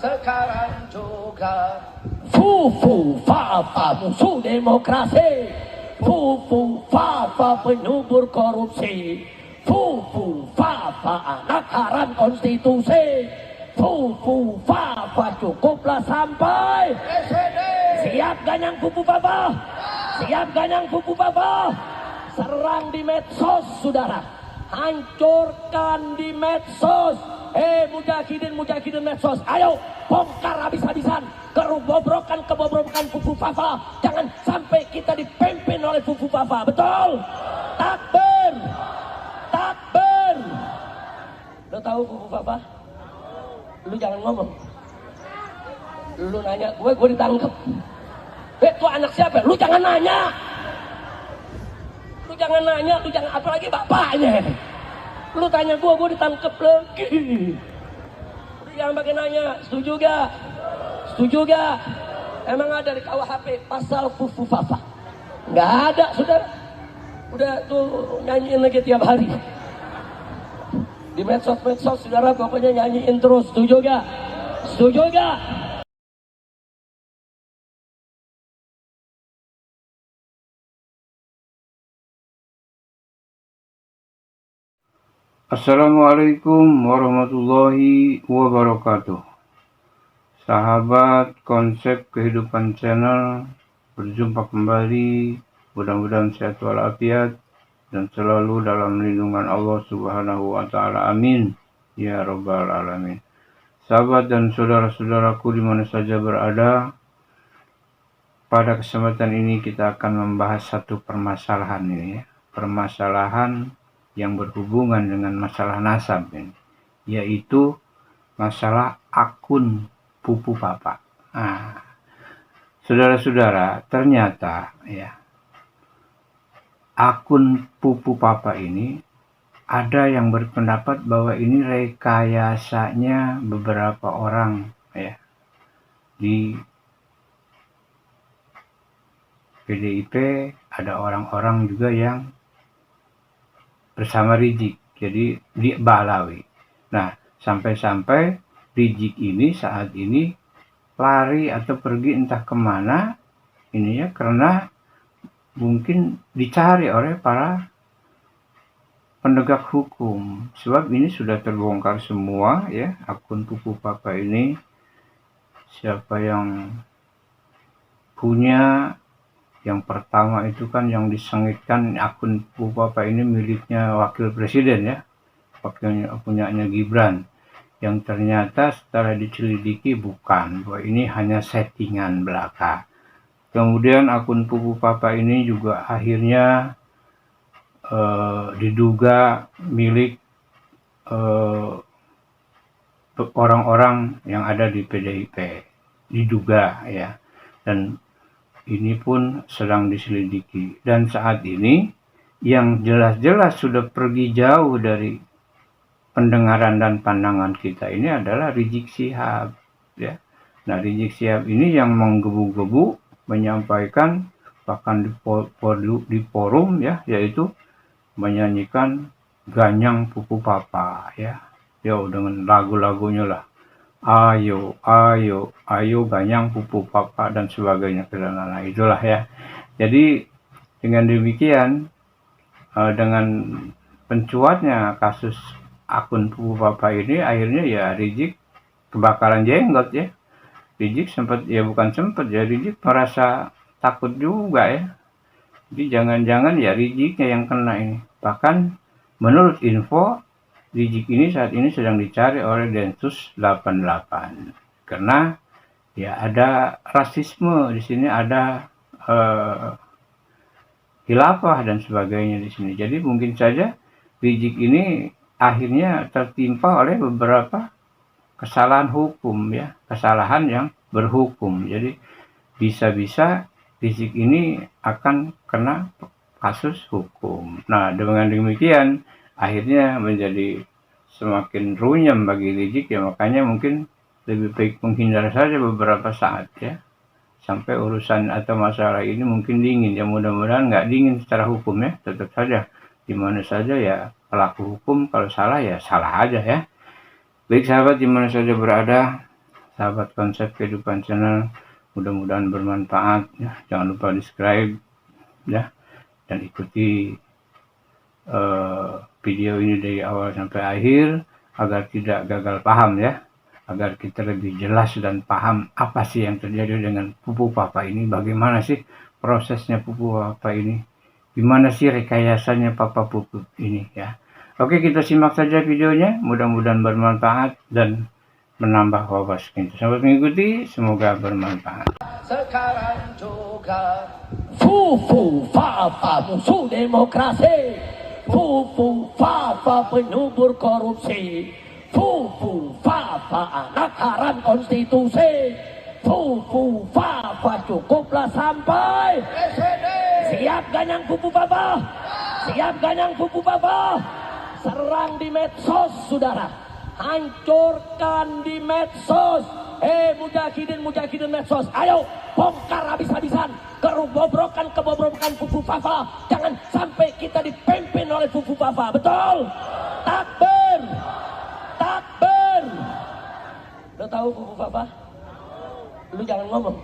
sekarang juga. Fufu Fafa musuh demokrasi, Fufu Fafa penyubur korupsi, Fufu Fafa anak haram konstitusi, Fufu Fafa cukuplah sampai. Siap ganyang Fufu Fafa? Siap ganyang Fufu Fafa? Serang di medsos, saudara. Hancurkan di medsos. Mujahidin medsos. Ayo, bongkar habis-habisan kebobrokan Fufu Fafa. Jangan sampai kita dipimpin oleh Fufu Fafa. Betul? Takbir! Takbir! Lo tahu Fufu Fafa? Lu jangan ngomong. Lu nanya gue ditangkep. Itu anak siapa? Lu jangan nanya. Lu jangan, apalagi bapaknya. Lu tanya gue ditangkep lagi. Lu jangan pakai nanya. Setuju gak? Setuju gak? Emang ada di KUHP pasal Fufu Fafa? Nggak ada, saudara. Udah tuh nyanyiin lagi tiap hari. Di medsos, saudara, pokoknya nyanyiin terus. Setuju gak? Setuju gak? Assalamualaikum warahmatullahi wabarakatuh. Sahabat Konsep Kehidupan Channel, berjumpa kembali. Mudah-mudahan sehat walafiat dan selalu dalam lindungan Allah Subhanahu wa Ta'ala. Amin ya Rabbal Alamin. Sahabat dan saudara-saudaraku di mana saja berada, pada kesempatan ini kita akan membahas satu permasalahan ini ya. Permasalahan yang berhubungan dengan masalah nasab ini, yaitu masalah akun Fufu Fafa. Nah, saudara-saudara, ternyata ya akun Fufu Fafa ini ada yang berpendapat bahwa ini rekayasanya beberapa orang ya di PDIP. Ada orang-orang juga yang bersama Rizik, jadi di Balawi. Nah, sampai-sampai Rizik ini saat ini lari atau pergi entah kemana ini ya, karena mungkin dicari oleh para penegak hukum. Sebab ini sudah terbongkar semua ya, akun Fufu Fafa ini. Siapa yang punya? Yang pertama itu kan yang disengitkan akun Fufu Fafa ini miliknya wakil presiden ya, punyanya Gibran, yang ternyata setelah dicelidiki bukan, bahwa ini hanya settingan belaka. Kemudian akun Fufu Fafa ini juga akhirnya diduga milik orang-orang yang ada di PDIP, diduga ya, dan ini pun sedang diselidiki. Dan saat ini yang jelas-jelas sudah pergi jauh dari pendengaran dan pandangan kita ini adalah Rizik Syihab ya. Nah, Rizik Syihab ini yang menggebu-gebu menyampaikan bahkan di forum ya, yaitu menyanyikan Ganyang Fufu Fafa ya. Dengan lagu-lagunya lah. Ayo Ganyang Fufu Fafa dan sebagainya. Nah, itulah ya. Jadi dengan demikian, dengan pencuatnya kasus akun Fufu Fafa ini, akhirnya ya Rizik kebakaran jenggot ya. Rizik Rizik merasa takut juga ya. Jadi jangan-jangan ya Riziknya yang kena ini. Bahkan menurut info, Rizik ini saat ini sedang dicari oleh Densus 88 karena ya ada rasisme di sini, ada khilafah dan sebagainya di sini. Jadi mungkin saja Rizik ini akhirnya tertimpa oleh beberapa kesalahan hukum ya, kesalahan yang berhukum. Jadi bisa-bisa Rizik ini akan kena kasus hukum. Nah, dengan demikian akhirnya menjadi semakin runyam bagi Rizik ya, makanya mungkin lebih baik menghindar saja beberapa saat ya, sampai urusan atau masalah ini mungkin dingin ya. Mudah-mudahan nggak dingin secara hukum ya, tetap saja dimana saja ya pelaku hukum, kalau salah ya salah aja ya. Baik sahabat, dimana saja berada, sahabat konsep kehidupan channel. Mudah-mudahan bermanfaat ya. Jangan lupa di subscribe ya, dan ikuti video ini dari awal sampai akhir agar tidak gagal paham ya, agar kita lebih jelas dan paham apa sih yang terjadi dengan pupuk papa ini, bagaimana sih prosesnya pupuk papa ini, gimana sih rekayasanya papa pupuk ini ya. Oke, kita simak saja videonya, mudah-mudahan bermanfaat dan menambah wawasan kita. Sampai mengikuti, semoga bermanfaat. Sekarang juga Fufu Fafa musuh demokrasi, Fufu Fafa penubur korupsi, Fufu Fafa anak haram konstitusi, Fufu Fafa cukuplah sampai. Siap ganyang Fufu Fafa? Siap ganyang Fufu Fafa? Serang di medsos, saudara. Hancurkan di medsos. Mujahidin medsos. Ayo bongkar habis-habisan kebobrokan Fufu Fafa. Jangan sampai kita dipimpin oleh Fufu Fafa. Betul? Takbir. Takbir. Lo tahu Fufu Fafa? Lu jangan ngomong.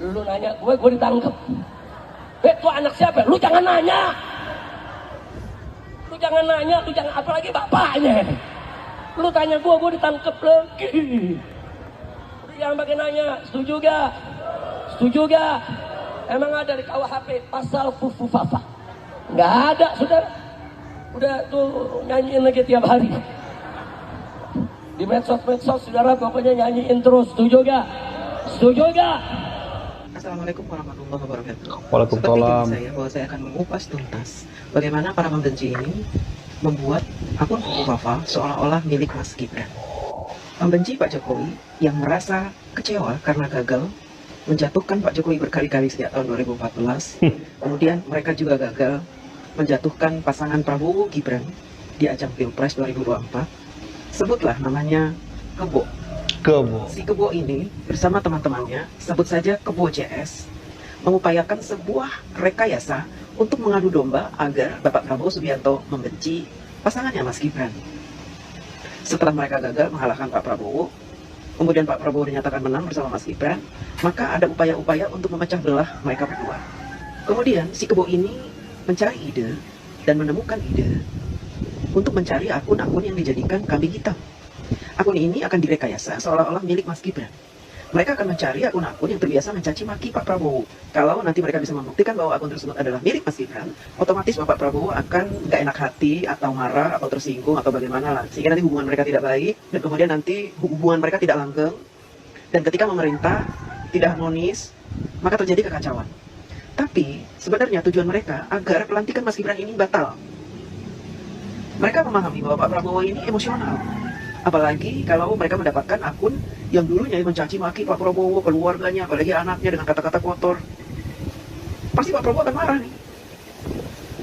Lu nanya gue ditangkep. Itu anak siapa? Lu jangan nanya. Lu jangan, apalagi bapaknya. Lu tanya gue ditangkep lagi. Lu jangan pakai nanya, setuju gak? Setuju gak? Emang ada di KUHP pasal Fufu Fafa? Nggak ada, saudara. Udah tuh nyanyiin lagi tiap hari. Di medsos, saudara, pokoknya nyanyiin terus. Setuju gak? Setuju gak? Assalamualaikum warahmatullahi wabarakatuh. Waalaikumsalam. Seperti saya bahwa saya akan mengupas tuntas bagaimana para pembenci ini membuat akun Fufu Fafa seolah-olah milik Mas Gibran. Pembenci Pak Jokowi yang merasa kecewa karena gagal menjatuhkan Pak Jokowi berkali-kali sejak tahun 2014. Kemudian mereka juga gagal menjatuhkan pasangan Prabowo Gibran di ajang Pilpres 2024. Sebutlah namanya Kebo. Si Kebo ini bersama teman-temannya, sebut saja Kebo CS, mengupayakan sebuah rekayasa untuk mengadu domba agar Bapak Prabowo Subianto membenci pasangannya Mas Gibran. Setelah mereka gagal mengalahkan Pak Prabowo, kemudian Pak Prabowo dinyatakan menang bersama Mas Gibran, maka ada upaya-upaya untuk memecah belah mereka berdua. Kemudian si Kebo ini mencari ide dan menemukan ide untuk mencari akun-akun yang dijadikan kambing hitam. Akun ini akan direkayasa seolah-olah milik Mas Gibran. Mereka akan mencari akun-akun yang terbiasa mencaci maki Pak Prabowo. Kalau nanti mereka bisa membuktikan bahwa akun tersebut adalah milik Mas Gibran, otomatis Bapak Prabowo akan nggak enak hati atau marah atau tersinggung atau bagaimana lah. Sehingga nanti hubungan mereka tidak baik dan kemudian nanti hubungan mereka tidak langgeng. Dan ketika memerintah tidak harmonis, maka terjadi kekacauan. Tapi sebenarnya tujuan mereka agar pelantikan Mas Gibran ini batal. Mereka memahami bahwa Pak Prabowo ini emosional. Apalagi kalau mereka mendapatkan akun yang dulunya mencaci maki Pak Prabowo, keluarganya, apalagi anaknya dengan kata-kata kotor. Pasti Pak Prabowo akan marah nih.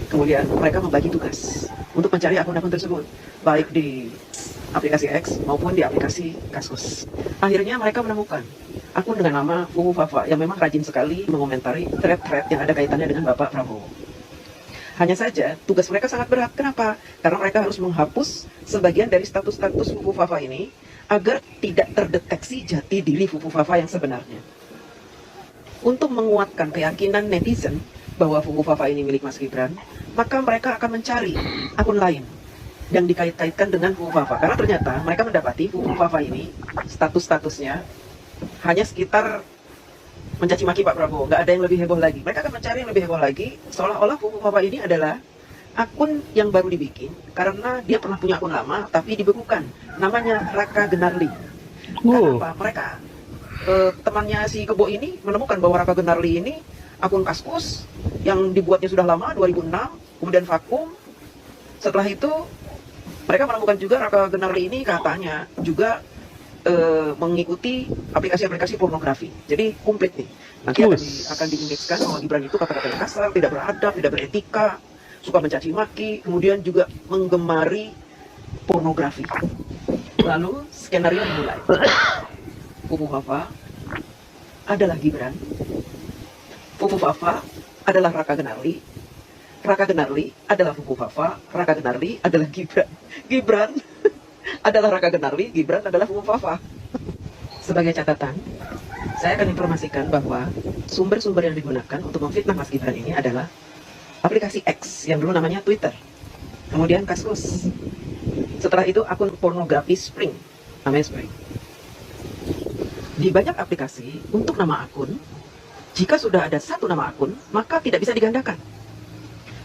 Kemudian mereka membagi tugas untuk mencari akun-akun tersebut, baik di aplikasi X maupun di aplikasi Kaskus. Akhirnya mereka menemukan akun dengan nama Fufu Fafa yang memang rajin sekali mengomentari thread-thread yang ada kaitannya dengan Bapak Prabowo. Hanya saja, tugas mereka sangat berat. Kenapa? Karena mereka harus menghapus sebagian dari status-status Fufu Fafa ini agar tidak terdeteksi jati diri Fufu Fafa yang sebenarnya. Untuk menguatkan keyakinan netizen bahwa Fufu Fafa ini milik Mas Gibran, maka mereka akan mencari akun lain yang dikait-kaitkan dengan Fufu Fafa. Karena ternyata mereka mendapati Fufu Fafa ini status-statusnya hanya sekitar mencaci maki Pak Prabowo, nggak ada yang lebih heboh lagi. Mereka akan mencari yang lebih heboh lagi, seolah-olah Fufu Fafa ini adalah akun yang baru dibikin karena dia pernah punya akun lama tapi dibekukan. Namanya Raka Genarli. Kenapa? Mereka temannya si Kebo ini menemukan bahwa Raka Genarli ini akun Kaskus yang dibuatnya sudah lama, 2006, kemudian vakum. Setelah itu mereka menemukan juga Raka Genarli ini katanya juga mengikuti aplikasi-aplikasi pornografi. Jadi komplit nih. Nanti akan diimajinkan bahwa Gibran itu kata-katanya kasar, tidak beradab, tidak beretika, suka mencaci maki, kemudian juga menggemari pornografi. Lalu skenario dimulai. Fufu Fafa adalah Gibran. Fufu Fafa adalah Raka Genarli. Raka Genarli adalah Fufu Fafa. Raka Genarli adalah Gibran. Gibran adalah Raka Genarli, Gibran adalah Fufu Fafa. Sebagai catatan, saya akan informasikan bahwa sumber-sumber yang digunakan untuk memfitnah Mas Gibran ini adalah aplikasi X yang dulu namanya Twitter, kemudian Kaskus, setelah itu akun pornografi Spring, namanya Spring. Di banyak aplikasi, untuk nama akun, jika sudah ada satu nama akun, maka tidak bisa digandakan.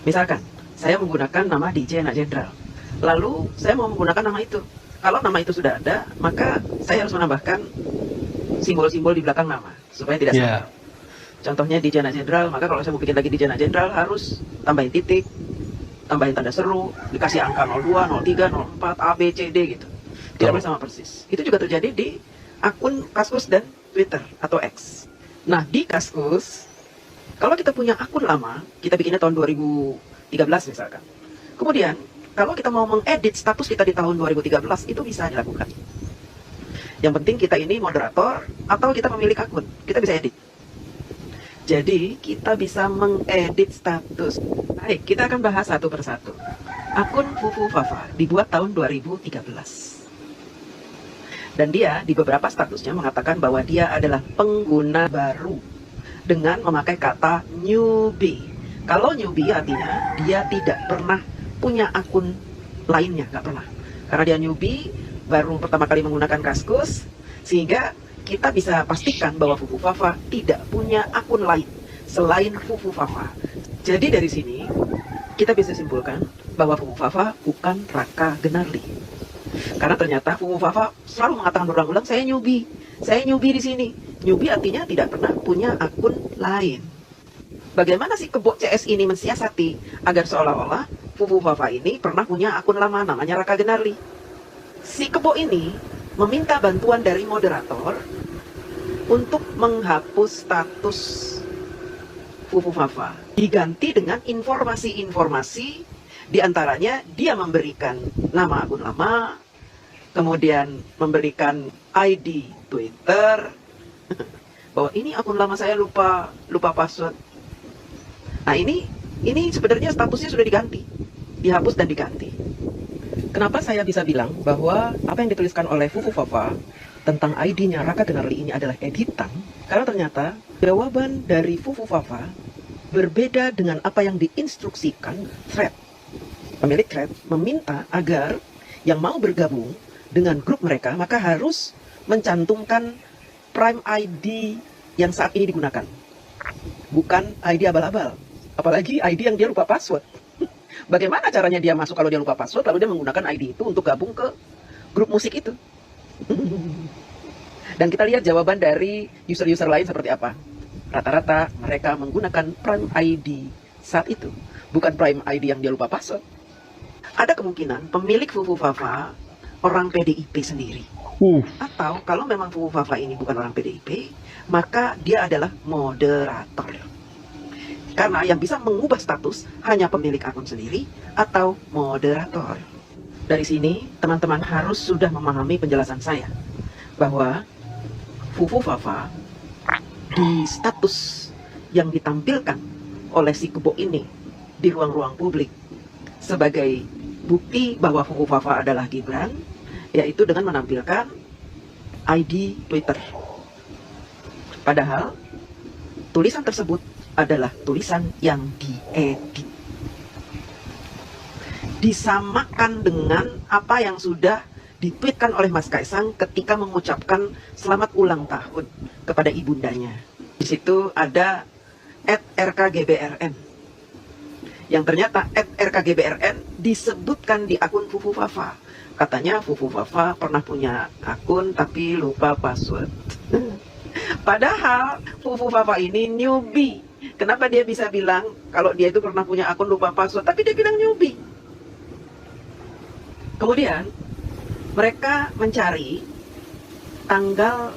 Misalkan, saya menggunakan nama DJ Anak Jenderal, lalu saya mau menggunakan nama itu. Kalau nama itu sudah ada, maka saya harus menambahkan simbol-simbol di belakang nama, supaya tidak salah. Contohnya DJ Anak Jenderal, maka kalau saya mau bikin lagi DJ Anak Jenderal, harus tambahin titik, tambahin tanda seru, dikasih angka 02, 03, 04, A, B, C, D gitu. Tidak boleh sama persis. Itu juga terjadi di akun Kaskus dan Twitter atau X. Nah, di Kaskus, kalau kita punya akun lama, kita bikinnya tahun 2013 misalkan. Kemudian, kalau kita mau mengedit status kita di tahun 2013, itu bisa dilakukan. Yang penting kita ini moderator atau kita pemilik akun, kita bisa edit. Jadi, kita bisa mengedit status. Baik, kita akan bahas satu persatu. Akun Fufu Fafa dibuat tahun 2013. Dan dia di beberapa statusnya mengatakan bahwa dia adalah pengguna baru dengan memakai kata newbie. Kalau newbie artinya dia tidak pernah punya akun lainnya, nggak pernah. Karena dia newbie, baru pertama kali menggunakan Kaskus, sehingga kita bisa pastikan bahwa Fufu Fafa tidak punya akun lain selain Fufu Fafa. Jadi dari sini kita bisa simpulkan bahwa Fufu Fafa bukan Raka Gunarli. Karena ternyata Fufu Fafa selalu mengatakan berulang-ulang, saya newbie di sini. Newbie artinya tidak pernah punya akun lain. Bagaimana si kebo CS ini mensiasati agar seolah-olah Fufu Fafa ini pernah punya akun lama namanya Raka Gunarli. Si kebo ini meminta bantuan dari moderator untuk menghapus status Fufu Fafa, diganti dengan informasi-informasi. Di antaranya dia memberikan nama akun lama, kemudian memberikan ID Twitter, bahwa ini akun lama saya lupa password. Nah ini sebenarnya statusnya sudah diganti, dihapus dan diganti. Kenapa saya bisa bilang bahwa apa yang dituliskan oleh Fufu Fafa tentang ID-nya Raka Gunarli ini adalah editan? Karena ternyata jawaban dari Fufu Fafa berbeda dengan apa yang diinstruksikan thread. Pemilik thread meminta agar yang mau bergabung dengan grup mereka maka harus mencantumkan Prime ID yang saat ini digunakan, bukan ID abal-abal, apalagi ID yang dia lupa password. Bagaimana caranya dia masuk kalau dia lupa password lalu dia menggunakan ID itu untuk gabung ke grup musik itu? Dan kita lihat jawaban dari user-user lain seperti apa. Rata-rata mereka menggunakan Prime ID saat itu, bukan Prime ID yang dia lupa password. Ada kemungkinan pemilik Fufu Fafa orang PDIP sendiri. Atau kalau memang Fufu Fafa ini bukan orang PDIP, maka dia adalah moderator. Karena yang bisa mengubah status hanya pemilik akun sendiri atau moderator. Dari sini, teman-teman harus sudah memahami penjelasan saya bahwa Fufu Fafa di status yang ditampilkan oleh si kebo ini di ruang-ruang publik sebagai bukti bahwa Fufu Fafa adalah Gibran, yaitu dengan menampilkan ID Twitter. Padahal tulisan tersebut adalah tulisan yang diedit, disamakan dengan apa yang sudah ditweetkan oleh Mas Kaisang ketika mengucapkan selamat ulang tahun kepada ibundanya. Di situ ada @rkgbrn. Yang ternyata @rkgbrn disebutkan di akun Fufu Fafa. Katanya Fufu Fafa pernah punya akun tapi lupa password. Padahal Fufu Fafa ini newbie. Kenapa dia bisa bilang kalau dia itu pernah punya akun lupa password, tapi dia bilang newbie? Kemudian mereka mencari tanggal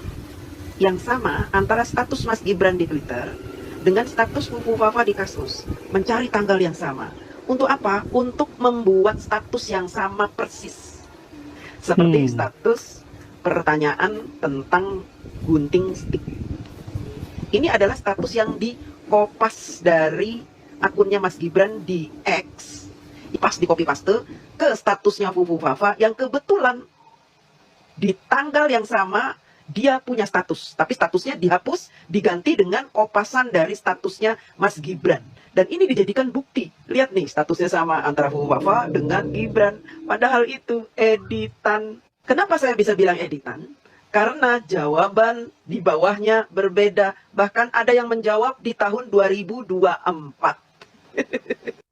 yang sama antara status Mas Gibran di Twitter dengan status Fufu Fafa di Kaskus, mencari tanggal yang sama. Untuk apa? Untuk membuat status yang sama persis. Seperti status pertanyaan tentang gunting stick. Ini adalah status yang dikopas dari akunnya Mas Gibran di X, pas di copy paste ke statusnya Fufu Fafa yang kebetulan di tanggal yang sama dia punya status, tapi statusnya dihapus, diganti dengan kopasan dari statusnya Mas Gibran. Dan ini dijadikan bukti. Lihat nih, statusnya sama antara Fufufafa dengan Gibran. Padahal itu editan. Kenapa saya bisa bilang editan? Karena jawaban di bawahnya berbeda. Bahkan ada yang menjawab di tahun 2024.